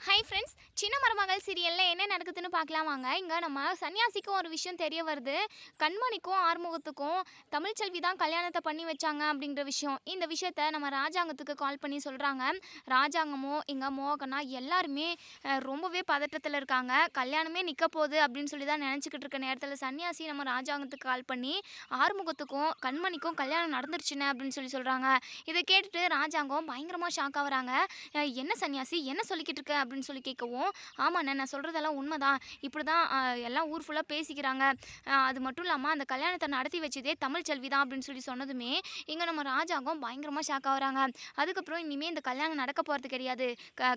Hi friends, சின்ன மருமகள் சீரியல்ல என்ன நடக்குதுன்னு பார்க்கலாம் வாங்க. இங்க நம்ம சன்னியாசிக்கும் ஒரு விஷயம் தெரிய வருது. கண்மணிக்கும் ஆறுமுகத்துக்கும் தமிழ்ச்செல்வி தான் கல்யாணத்த பண்ணி வச்சாங்க அப்படிங்கிற விஷயம். இந்த விஷயத்த நம்ம ராஜாங்கத்துக்கு கால் பண்ணி சொல்றாங்க. ராஜாங்கமும் இங்க மோகனா எல்லாருமே ரொம்பவே பதட்டத்துல இருக்காங்க. கல்யாணமே நிக்க போகுது அப்படின்னு சொல்லி தான் நினைச்சுக்கிட்டு இருக்க நேரத்துல சன்னியாசி நம்ம ராஜாங்கத்துக்கு கால் பண்ணி ஆறுமுகத்துக்கும் கண்மணிக்கும் கல்யாணம் நடந்துருச்சுன்னு அப்படின்னு சொல்லி சொல்றாங்க. இதை கேட்டுட்டு ராஜாங்கம் பயங்கரமா ஷாக் ஆகுறாங்க. என்ன சன்னியாசி என்ன சொல்லிக்கிட்டு இருக்க அப்படின்னு சொல்லி கேட்கவும், ஆமாண்ணே நான் சொல்கிறதெல்லாம் உண்மைதான். இப்படி தான் எல்லாம் ஊர் ஃபுல்லாக பேசிக்கிறாங்க. அது மட்டும் இல்லாமல் அந்த கல்யாணத்தை நடத்தி வச்சதே தமிழ்ச்செல்வி தான் அப்படின்னு சொல்லி சொன்னதுமே இங்கே நம்ம ராஜாங்கம் பயங்கரமாக ஷாக் ஆகுறாங்க. அதுக்கப்புறம் இனிமேல் இந்த கல்யாணம் நடக்க போகிறது கிடையாது,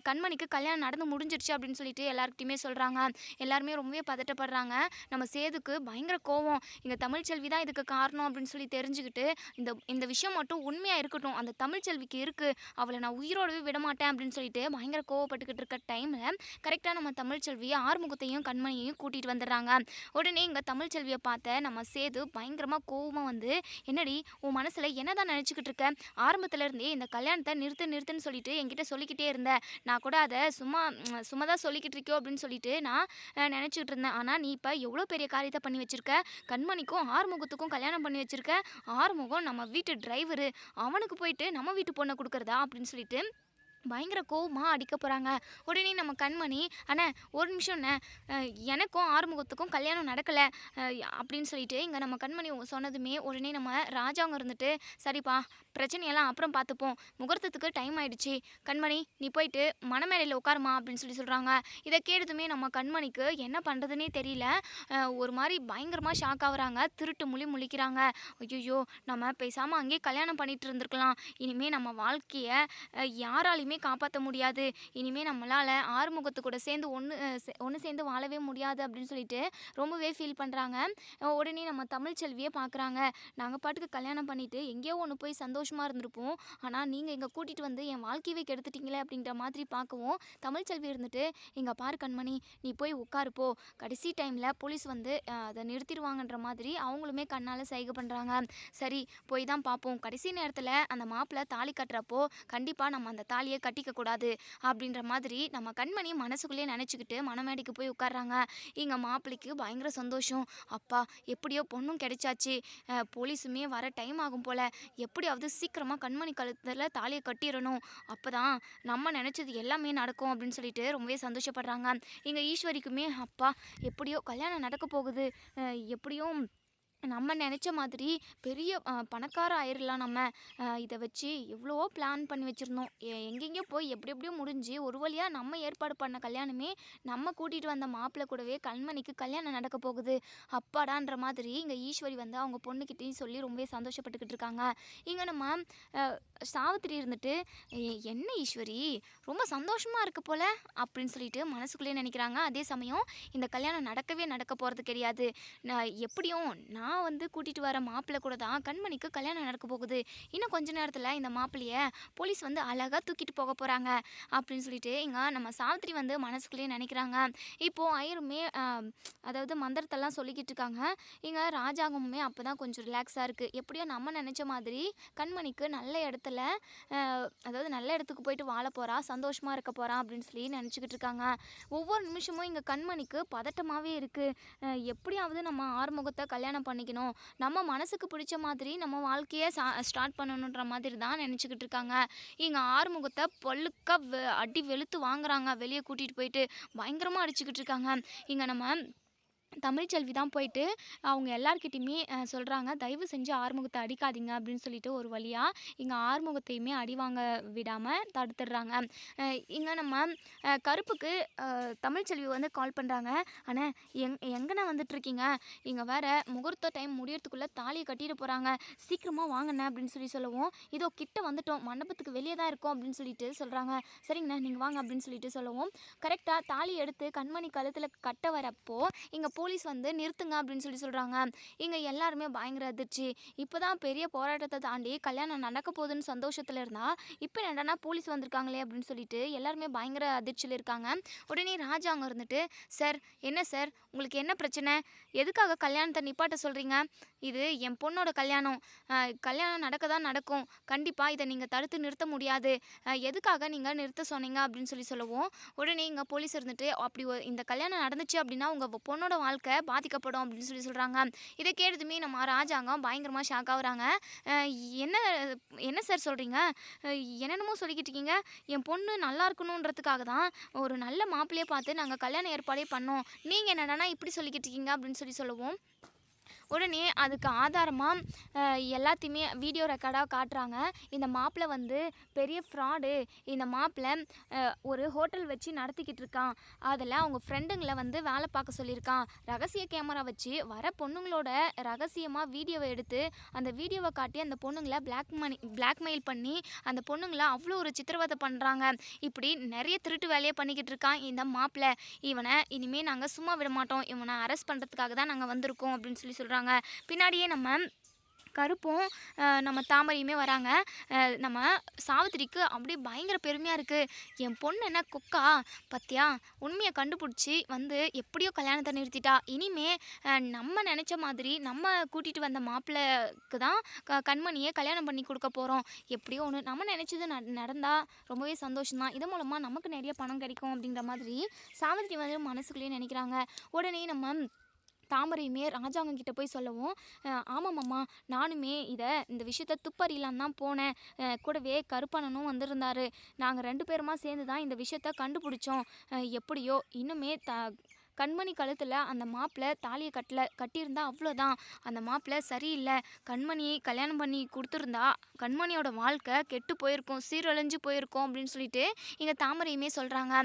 கண்மணிக்கு கல்யாணம் நடந்து முடிஞ்சிருச்சு அப்படின்னு சொல்லிட்டு எல்லாருக்கிட்டையுமே சொல்கிறாங்க. எல்லாருமே ரொம்பவே பதட்டப்படுறாங்க. நம்ம சேதுக்கு பயங்கர கோவம், இங்கே தமிழ்ச்செல்வி தான் இதுக்கு காரணம் அப்படின்னு சொல்லி தெரிஞ்சுக்கிட்டு இந்த இந்த விஷயம் மட்டும் உண்மையாக இருக்கட்டும், அந்த தமிழ்ச்செல்விக்கு இருக்குது, அவளை நான் உயிரோடவே விடமாட்டேன் அப்படின்னு சொல்லிட்டு பயங்கர கோவப்பட்டுக்கிட்டு இருக்க டைமில் கரெக்டாக நம்ம தமிழ்ச்செல்வியை ஆறுமுகத்தையும் கண்மணியையும் கூட்டிகிட்டு வந்துடுறாங்க. உடனே இங்கே தமிழ்ச்செல்வியை பார்த்த நம்ம சேது பயங்கரமாக கோவமாக வந்து, என்னடி உன் மனசில் என்ன தான் நினச்சிக்கிட்டு இருக்க, ஆரம்பத்துலேருந்தே இந்த கல்யாணத்தை நிறுத்துன்னு சொல்லிட்டு என்கிட்ட சொல்லிக்கிட்டே இருந்தேன். நான் கூட அதை சும்மா சும்மா தான் சொல்லிக்கிட்டு இருக்கியோ அப்படின்னு சொல்லிட்டு நான் நினச்சிக்கிட்டு இருந்தேன். ஆனால் நீ இப்போ எவ்வளோ பெரிய காரியத்தை பண்ணி வச்சுருக்க, கண்மணிக்கும் ஆறுமுகத்துக்கும் கல்யாணம் பண்ணி வச்சுருக்க. ஆறுமுகம் நம்ம வீட்டு டிரைவரு, அவனுக்கு போயிட்டு நம்ம வீட்டு பொண்ணை கொடுக்குறதா அப்படின்னு சொல்லிட்டு பயங்கர கோவமாக அடிக்க போகிறாங்க. உடனே நம்ம கண்மணி, அண்ணே ஒரு நிமிஷம்ண்ணே, எனக்கும் ஆறுமுகத்துக்கும் கல்யாணம் நடக்கலை அப்படின்னு சொல்லிட்டு இங்கே நம்ம கண்மணி சொன்னதுமே உடனே நம்ம ராஜாங்க இருந்துட்டு, சரிப்பா பிரச்சனையெல்லாம் அப்புறம் பார்த்துப்போம், முகூர்த்தத்துக்கு டைம் ஆகிடுச்சு, கண்மணி நீ போயிட்டு மணமேடையில் உட்காருமா அப்படின்னு சொல்லி சொல்கிறாங்க. இதை கேட்டதுமே நம்ம கண்மணிக்கு என்ன பண்ணுறதுனே தெரியல. ஒரு மாதிரி பயங்கரமாக ஷாக் ஆகுறாங்க. திருட்டு முழிக்கிறாங்க. ஐயோ நம்ம பேசாமல் அங்கேயே கல்யாணம் பண்ணிட்டு இருந்திருக்கலாம், இனிமேல் நம்ம வாழ்க்கையை யாராலையுமே காப்பாற்ற முடியாது, இனிமேல் நம்மளால் ஆறுமுகத்து கூட சேர்ந்து ஒன்று சேர்ந்து வாழவே முடியாது அப்படின்னு சொல்லிட்டு ரொம்பவே ஃபீல் பண்ணுறாங்க. உடனே நம்ம தமிழ்ச்செல்வியை பார்க்குறாங்க. நாங்கள் பாட்டுக்கு கல்யாணம் பண்ணிவிட்டு எங்கேயோ ஒன்று போய் சந்தோஷமாக இருந்திருப்போம், ஆனால் நீங்கள் இங்கே கூட்டிகிட்டு வந்து என் வாழ்க்கையவே கெடுத்துட்டீங்களே அப்படின்ற மாதிரி பார்க்கவும் தமிழ்ச்செல்வி இருந்துட்டு, இங்கே பாரு கண்மணி நீ போய் உட்காருப்போ, கடைசி டைமில் போலீஸ் வந்து அதை நிறுத்திடுவாங்கன்ற மாதிரி அவங்களுமே கண்ணால் சைகை பண்ணுறாங்க. சரி போய் தான் பார்ப்போம், கடைசி நேரத்தில் அந்த மாப்பிள்ளை தாலி கட்டுறப்போ கண்டிப்பாக நம்ம அந்த தாலியை கட்டிக்கக்கூடாது அப்படின்ற மாதிரி நம்ம கண்மணி மனசுக்குள்ளேயே நினச்சிக்கிட்டு மணமேடைக்கு போய் உட்கார்றாங்க. இங்கே மாப்பிள்ளைக்கு பயங்கர சந்தோஷம். அப்பா எப்படியோ பொண்ணும் கிடைச்சாச்சு, போலீஸுமே வர டைம் ஆகும் போல், எப்படியாவது சீக்கிரமாக கண்மணி கழுத்தில் தாலியை கட்டிடணும், அப்போ தான் நம்ம நினச்சது எல்லாமே நடக்கும் அப்படின்னு சொல்லிட்டு ரொம்பவே சந்தோஷப்படுறாங்க. இங்கே ஈஸ்வரிக்குமே அப்பா எப்படியோ கல்யாணம் நடக்க போகுது, எப்படியும் நம்ம நினச்ச மாதிரி பெரிய பணக்கார ஆயிடலாம் நம்ம, இதை வச்சு எவ்வளவோ பிளான் பண்ணி வச்சுருந்தோம், எங்கெங்கேயோ போய் எப்படியோ முடிஞ்சு ஒரு வழியாக நம்ம ஏற்பாடு பண்ண கல்யாணமே நம்ம கூட்டிகிட்டு வந்த மாப்பிள்ளை கூடவே கண்மணிக்கு கல்யாணம் நடக்க போகுது, அப்பாடான்ற மாதிரி இங்கே ஈஸ்வரி வந்து அவங்க பொண்ணுக்கிட்டேயும் சொல்லி ரொம்பவே சந்தோஷப்பட்டுக்கிட்டு இருக்காங்க. இங்கே நம்ம சாவித்திரி இருந்துட்டு, என்ன ஈஸ்வரி ரொம்ப சந்தோஷமாக இருக்க போல அப்படின்னு சொல்லிட்டு மனசுக்குள்ளேயே நினைக்கிறாங்க. அதே சமயம் இந்த கல்யாணம் நடக்க போகிறது கிடையாது, எப்படியும் நான் வந்து கூட்டிகிட்டு வர மாப்பிள்ளை கூட தான் கண்மணிக்கு கல்யாணம் நடக்க போகுது, இன்னும் கொஞ்ச நேரத்தில் இந்த மாப்பிள்ளையை போலீஸ் வந்து அழகாக தூக்கிட்டு போக போகிறாங்க அப்படின்னு சொல்லிட்டு இங்கே நம்ம சாவித்திரி வந்து மனசுக்குள்ளேயே நினைக்கிறாங்க. இப்போது ஐயருமே அதாவது மந்திரத்தெல்லாம் சொல்லிக்கிட்டு இருக்காங்க. இங்கே ராஜாங்கமுமே அப்போ தான் கொஞ்சம் ரிலாக்ஸாக இருக்குது. எப்படியோ நம்ம நினச்ச மாதிரி கண்மணிக்கு நல்ல இடத்துல அதாவது நல்ல இடத்துக்கு போயிட்டு வாழ போகிறா, சந்தோஷமாக இருக்க போகிறா அப்படின்னு சொல்லி நினச்சிக்கிட்டு இருக்காங்க. ஒவ்வொரு நிமிஷமும் இங்கே கண்மணிக்கு பதட்டமாகவே இருக்குது. எப்படியாவது நம்ம ஆறுமுகத்தை கல்யாணம் பண்ணிக்கணும், நம்ம மனசுக்கு பிடிச்ச மாதிரி நம்ம வாழ்க்கையை ஸ்டார்ட் பண்ணணுன்ற மாதிரி தான் நினச்சிக்கிட்டு இருக்காங்க. இங்கே ஆறுமுகத்தை பொல்லுக்க அடி வெளுத்து வாங்குறாங்க, வெளியே கூட்டிகிட்டு போயிட்டு பயங்கரமாக அடிச்சுக்கிட்டு இருக்காங்க. இங்கே நம்ம தமிழ்ச்செல்வி தான் போயிட்டு அவங்க எல்லார்கிட்டையுமே சொல்கிறாங்க, தயவு செஞ்சு ஆறுமுகத்தை அடிக்காதீங்க அப்படின்னு சொல்லிட்டு ஒரு வழியாக இங்கே ஆறுமுகத்தையுமே அடி வாங்க விடாமல் தடுத்துடுறாங்க. இங்கே நம்ம கருப்புக்கு தமிழ்ச்செல்வி வந்து கால் பண்ணுறாங்க. ஆனால் எங்கண்ணா வந்துட்டுருக்கீங்க, இங்கே வேறு முகூர்த்த டைம் முடியறதுக்குள்ளே தாலியை கட்டிட்டு போகிறாங்க, சீக்கிரமாக வாங்கண்ணே அப்படின்னு சொல்லவும், இதோ கிட்ட வந்துட்டோம், மண்டபத்துக்கு வெளியே தான் இருக்கோம் அப்படின்னு சொல்லிட்டு சொல்கிறாங்க. சரிங்கண்ணா நீங்கள் வாங்க அப்படின்னு சொல்லிட்டு சொல்லவும், கரெக்டாக தாலி எடுத்து கண்மணி கழுத்தில் கட்ட வரப்போ இங்கே போலீஸ் வந்து நிறுத்துங்க அப்படின்னு சொல்கிறாங்க. இங்கே எல்லாருமே பயங்கர அதிர்ச்சி. இப்போ தான் பெரிய போராட்டத்தை தாண்டி கல்யாணம் நடக்க போகுதுன்னு சந்தோஷத்தில் இருந்தால் இப்போ என்னடனா போலீஸ் வந்திருக்காங்களே அப்படின்னு சொல்லிட்டு எல்லாருமே பயங்கர அதிர்ச்சியில் இருக்காங்க. உடனே ராஜா அங்கே இருந்துட்டு, சார் என்ன சார் உங்களுக்கு என்ன பிரச்சனை, எதுக்காக கல்யாணத்தை நிப்பாட்ட சொல்கிறீங்க, இது என் பொண்ணோட கல்யாணம். கல்யாணம் நடக்க தான் நடக்கும். கண்டிப்பா இத நீங்க தடுத்து நிறுத்த முடியாது. எதுக்காக நீங்க நிறுத்த சொன்னீங்க?" அப்படின்னு சொல்லவும், உடனே இங்க போலீஸ் இருந்துட்டு, "அப்படி இந்த கல்யாணம் நடந்துச்சு அப்படின்னா, உங்க பொண்ணோட வாழ்க்கை பாதிக்கப்படும்." அப்படின்னு சொல்றாங்க. இத கேட்டதுமே நம்ம ராஜாங்கம் பயங்கரமா ஷாக் ஆகுறாங்க. "அ என்ன என்ன சார் சொல்றீங்க? அ என்னென்னமோ சொல்லிக்கிட்டு இருக்கீங்க. என் பொண்ணு நல்லா இருக்கணுன்றதுக்காக தான் ஒரு நல்ல மாப்பிள்ளைய பார்த்து நாங்க கல்யாண ஏற்பாடே பண்ணோம். நீங்க என்னடான்னா இப்படி சொல்லிக்கிட்டு இருக்கீங்க?" அப்படின்னு சொல்லவும், உடனே அதுக்கு ஆதாரமா அ எல்லாத்தையுமே வீடியோ ரெக்கார்டா காட்டுறாங்க. இந்த மாப்பிள வந்து பெரிய ஃப்ராடு. இந்த மாப்பிள ஒரு ஹோட்டல் வச்சு நடத்திக்கிட்டு இருக்கான். அதில அவங்க ஃப்ரெண்டுங்கள வந்து வேலை பார்க்க சொல்லியிருக்கான். ரகசிய கேமரா வச்சு வர பொண்ணுங்களோட ரகசியமா வீடியோவ எடுத்து, அந்த வீடியோவ காட்டி அந்த பொண்ணுங்கள பிளாக்மெயில் பண்ணி, அந்த பொண்ணுங்கள அவ்வளோ ஒரு சித்திரவதை பண்றாங்க. இப்படி நெறைய திருட்டு வேலைய பண்ணிக்கிட்டு இருக்கான் இந்த மாப்பிள. இவன இனிமே நாங்க சும்மா விடமாட்டோம். இவன அரெஸ்ட் பண்றதுக்காக தான் நாங்க வந்திருக்கோம் அப்படின்னு சொல்றாங்க. பின்னாடியே நம்ம கருப்பும் நம்ம தாமரையுமே வராங்க. நம்ம சாவித்திரிக்கு அப்படியே பயங்கர பெருமையா இருக்கு. என் பொண்ணு என்ன கொக்கா பாத்தியா? உண்மைய கண்டுபிடிச்சி வந்து எப்படியோ கல்யாணத்த நிறுத்திட்டா. இனிமே நம்ம நெனச்ச மாதிரி நம்ம கூட்டிட்டு வந்த மாப்பிள்ளைக்கு தான் கண்மணிய கல்யாணம் பண்ணி குடுக்க போறோம். எப்படியோ ஒண்ணு நம்ம நெனச்சது நடந்தா ரொம்பவே சந்தோஷம் தான். இது மூலமா நமக்கு நெறைய பணம் கிடைக்கும் அப்படிங்கிற மாதிரி சாவித்திரி வந்து மனசுக்குள்ளேயே நெனைக்கிறாங்க. உடனே நம்ம தாமரையுமே ராஜாங்க கிட்ட போய் சொல்லவும், ஆமாமாம்மா, நானுமே இந்த விஷயத்த துப்பறியலான்னு தான் போனேன். கூடவே கருப்பண்ணனும் வந்திருந்தாரு. நாங்க 2 பேருமா சேர்ந்து தான் இந்த விஷயத்த கண்டுபிடிச்சோம். எப்படியோ இன்னுமே கண்மணி கழுத்துல அந்த மாப்பிள தாலிய கட்டியிருந்தா அவ்வளோதான். அந்த மாப்பிள சரியில்ல. கண்மணி கல்யாணம் பண்ணி குடுத்துருந்தா, கண்மணியோட வாழ்க்கை கெட்டு போயிருக்கும், சீரழிஞ்சு போயிருக்கும் அப்படின்னு சொல்லிட்டு இங்க தாமரையுமே சொல்றாங்க.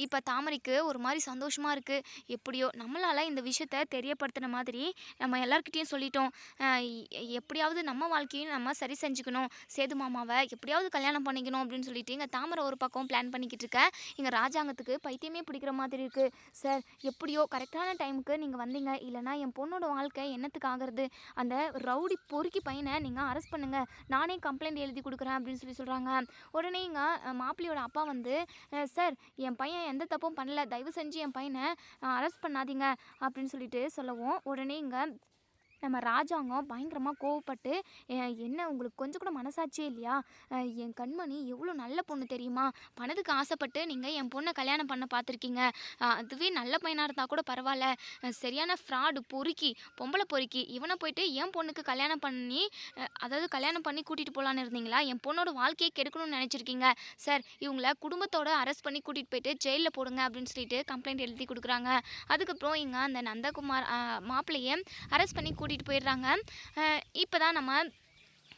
இப்ப தாமரைக்கு ஒரு மாரி சந்தோஷமா இருக்கு. எப்படியோ நம்மளால இந்த விஷயத்த தெரியப்படுத்தின மாதிரி நம்ம எல்லார்கிட்டயும் சொல்லிட்டோம். எப்படியாவது நம்ம வாழ்க்கையும் நம்ம சரி செஞ்சுக்கணும். சேது மாமாவ எப்படியாவது கல்யாணம் பண்ணிக்கணும் அப்படின்னு சொல்லிட்டு இங்க தாமரை ஒரு பக்கம் பிளான் பண்ணிக்கிட்டு இருக்க. இங்க ராஜாங்கத்துக்கு பைத்தியமே பிடிக்கிற மாதிரி இருக்கு. சார், எப்படியோ கரெக்டான டைமுக்கு நீங்க வந்தீங்க. இல்லைனா என் பொண்ணோட வாழ்க்கை என்னத்துக்கு ஆகிறது? அந்த ரவுடி பொறுக்கி பையனை நீங்க அரெஸ்ட் பண்ணுங்க. நானே கம்ப்ளைண்ட் எழுதி கொடுக்குறேன் அப்படின்னு சொல்றாங்க. உடனே இங்க மாப்பிள்ளையோட அப்பா வந்து, சார், என் பையன் எந்த தப்பும் பண்ணல. தயவு செஞ்சு என் பையனை அரெஸ்ட் பண்ணாதீங்க அப்படின்னு சொல்லிட்டு சொல்லவும், உடனே இங்க நம்ம ராஜாங்கம் பயங்கரமா கோவப்பட்டு, என்ன உங்களுக்கு கொஞ்சம் கூட மனசாட்சியே இல்லையா? என் கண்மணி எவ்வளோ நல்ல பொண்ணு தெரியுமா? பணத்துக்கு ஆசைப்பட்டு நீங்க என் பொண்ண கல்யாணம் பண்ண பார்த்துருக்கீங்க. அதுவே நல்ல பையனா இருந்தா கூட பரவால்ல. சரியான ஃப்ராடு பொறுக்கி, பொம்பள பொறுக்கி. இவன போயிட்டு என் பொண்ணுக்கு கல்யாணம் பண்ணி அதாவது கல்யாணம் பண்ணி கூட்டிட்டு போலான்னு இருந்தீங்களா? என் பொண்ணோட வாழ்க்கைய கெடுக்கணும்னு நெனச்சிருக்கீங்க. சார், இவங்கள குடும்பத்தோட அரெஸ்ட் பண்ணி கூட்டிட்டு போயிட்டு ஜெயில்ல போடுங்க அப்படின்னு சொல்லிட்டு கம்ப்ளைண்ட் எழுதி குடுக்குறாங்க. அதுக்கப்புறம் இங்க அந்த நந்தகுமார் மாப்பிள்ளைய அரெஸ்ட் பண்ணி கூட்டிட்டு போயிடுறாங்க. இப்போ தான் நம்ம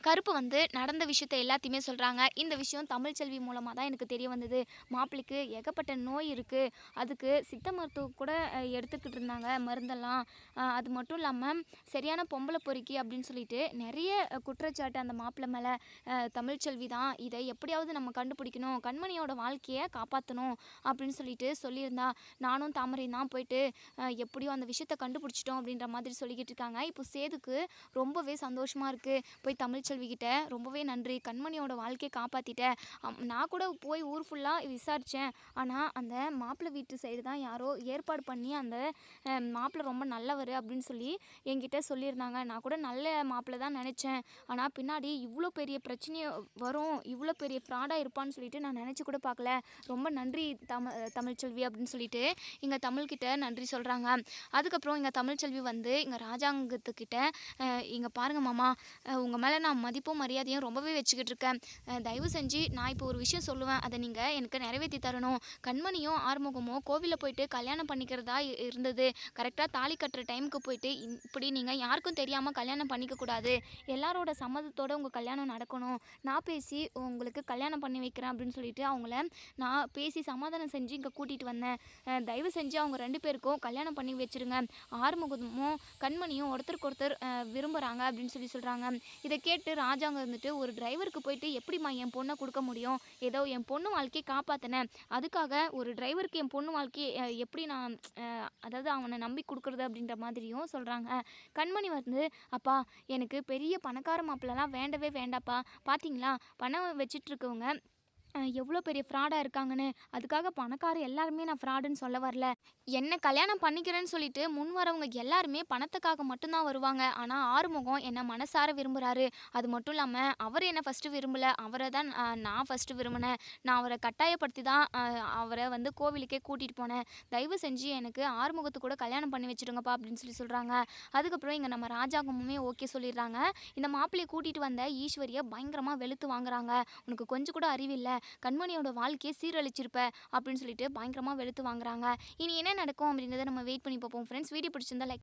கருப்பு வந்து நடந்த விஷயத்த எல்லாத்தையுமே சொல்கிறாங்க. இந்த விஷயம் தமிழ்ச்செல்வி மூலமாக தான் எனக்கு தெரிய வந்தது. மாப்பிள்ளைக்கு ஏகப்பட்ட நோய் இருக்குது. அதுக்கு சித்த மருத்துவம் கூட எடுத்துக்கிட்டு இருந்தாங்க மருந்தெல்லாம். அது மட்டும் இல்லாமல் சரியான பொம்பளை பொறுக்கி அப்படின்னு சொல்லிட்டு நிறைய குற்றச்சாட்டு அந்த மாப்பிள்ளை மேலே. தமிழ்ச்செல்வி தான் இதை எப்படியாவது நம்ம கண்டுபிடிக்கணும், கண்மணியோட வாழ்க்கையை காப்பாற்றணும் அப்படின்னு சொல்லிட்டு சொல்லியிருந்தா. நானும் தாமரையும் தான் போயிட்டு எப்படியோ அந்த விஷயத்த கண்டுபிடிச்சிட்டோம் அப்படின்ற மாதிரி சொல்லிக்கிட்டு இருக்காங்க. இப்போ சேதுக்கு ரொம்பவே சந்தோஷமாக இருக்குது. போய் தமிழ்ச்செல்விக்கிட்ட ரொம்பவே நன்றி, கண்மணியோட வாழ்க்கையை காப்பாற்றிட்டேன். நான் கூட போய் ஊர் ஃபுல்லாக விசாரித்தேன். ஆனால் அந்த மாப்பிள்ளை வீட்டு சைடு தான் யாரோ ஏற்பாடு பண்ணி அந்த மாப்பிள்ளை ரொம்ப நல்லவர் அப்படின்னு சொல்லி என்கிட்ட சொல்லியிருந்தாங்க. நான் கூட நல்ல மாப்பிள்ளை தான் நினச்சேன். ஆனால் பின்னாடி இவ்வளோ பெரிய பிரச்சனையை வரும், இவ்வளோ பெரிய ஃப்ராடாக இருப்பான்னு சொல்லிட்டு நான் நினச்சி கூட பார்க்கல. ரொம்ப நன்றி தமிழ்ச்செல்வி அப்படின்னு சொல்லிட்டு இங்கே தமிழ்கிட்ட நன்றி சொல்கிறாங்க. அதுக்கப்புறம் இங்கே தமிழ்ச்செல்வி வந்து இங்கே ராஜாங்கத்துக்கிட்ட, இங்கே பாருங்கள் மாமா, உங்கள் மேலே நான் மதிப்பும் மரியாதையும் ரொம்பவே வச்சுக்கிட்டு இருக்கேன். தயவு செஞ்சு நான் இப்போ ஒரு விஷயம் சொல்லுவேன், அதை நீங்கள் எனக்கு நிறைவேற்றி தரணும். கண்மணியும் ஆறுமுகமும் கோவிலில் போயிட்டு கல்யாணம் பண்ணிக்கிறதா இருந்தது. கரெக்டாக தாலி கட்டுற டைமுக்கு போயிட்டு இப்படி நீங்கள் யாருக்கும் தெரியாமல் கல்யாணம் பண்ணிக்கக்கூடாது. எல்லாரோட சம்மதத்தோடு உங்கள் கல்யாணம் நடக்கணும். நான் பேசி உங்களுக்கு கல்யாணம் பண்ணி வைக்கிறேன் அப்படின்னு சொல்லிட்டு அவங்கள நான் பேசி சமாதானம் செஞ்சு இங்கே கூட்டிகிட்டு வந்தேன். தயவு செஞ்சு அவங்க 2 பேருக்கும் கல்யாணம் பண்ணி வச்சுருங்க. ஆறுமுகமும் கண்மணியும் ஒருத்தருக்கு ஒருத்தர் விரும்புகிறாங்க அப்படின்னு சொல்கிறாங்க. இதை கேட்டு ராஜாங்க இருந்துட்டு, ஒரு டிரைவருக்கு போயிட்டு எப்படிம்மா என் பொண்ணை கொடுக்க முடியும்? ஏதோ என் பொண்ணு வாழ்க்கையை காப்பாற்றினேன், அதுக்காக ஒரு டிரைவருக்கு என் பொண்ணு வாழ்க்கையை எப்படி நான் அதாவது அவனை நம்பி கொடுக்குறது அப்படின்ற மாதிரியும் சொல்கிறாங்க. கண்மணி வந்து, அப்பா, எனக்கு பெரிய பணக்கார மாப்பிள்ளலாம் வேண்டவே வேண்டாப்பா. பார்த்தீங்களா, பணம் வச்சிட்டு இருக்கவங்க எவ்வளோ பெரிய ஃப்ராடாக இருக்காங்கன்னு. அதுக்காக பணக்கார எல்லாருமே நான் ஃப்ராடுன்னு சொல்ல வரல. என்ன கல்யாணம் பண்ணிக்கிறேன்னு சொல்லிட்டு முன் வரவங்க எல்லாருமே பணத்துக்காக மட்டும்தான் வருவாங்க. ஆனால் ஆறுமுகம் என்ன மனசார விரும்புகிறாரு. அது மட்டும் இல்லாமல் அவர் என்ன ஃபஸ்ட்டு விரும்பலை, அவரை தான் நான் ஃபஸ்ட்டு விரும்பினேன். நான் அவரை கட்டாயப்படுத்தி தான் அவரை வந்து கோவிலுக்கே கூட்டிகிட்டு போனேன். தயவு செஞ்சு எனக்கு ஆறுமுகத்து கூட கல்யாணம் பண்ணி வச்சுடுங்கப்பா அப்படின்னு சொல்கிறாங்க. அதுக்கப்புறம் இங்கே நம்ம ராஜாங்கமுமே ஓகே சொல்லிடுறாங்க. இந்த மாப்பிள்ளையை கூட்டிகிட்டு வந்த ஈஸ்வரியை பயங்கரமாக வெளுத்து வாங்குறாங்க. உனக்கு கொஞ்சம் கூட அறிவில்லை, கண்மணியோட வாழ்க்கையை சீரழிச்சிருப்ப அப்படின்னு சொல்லிட்டு பயங்கரமாக வெளுத்து வாங்குறாங்க. இனி என்ன நடக்கும் அப்படின்றத நம்ம வெயிட் பண்ணி பார்ப்போம் ஃப்ரெண்ட்ஸ். வீடியோ பிடிச்சிருந்தா லைக்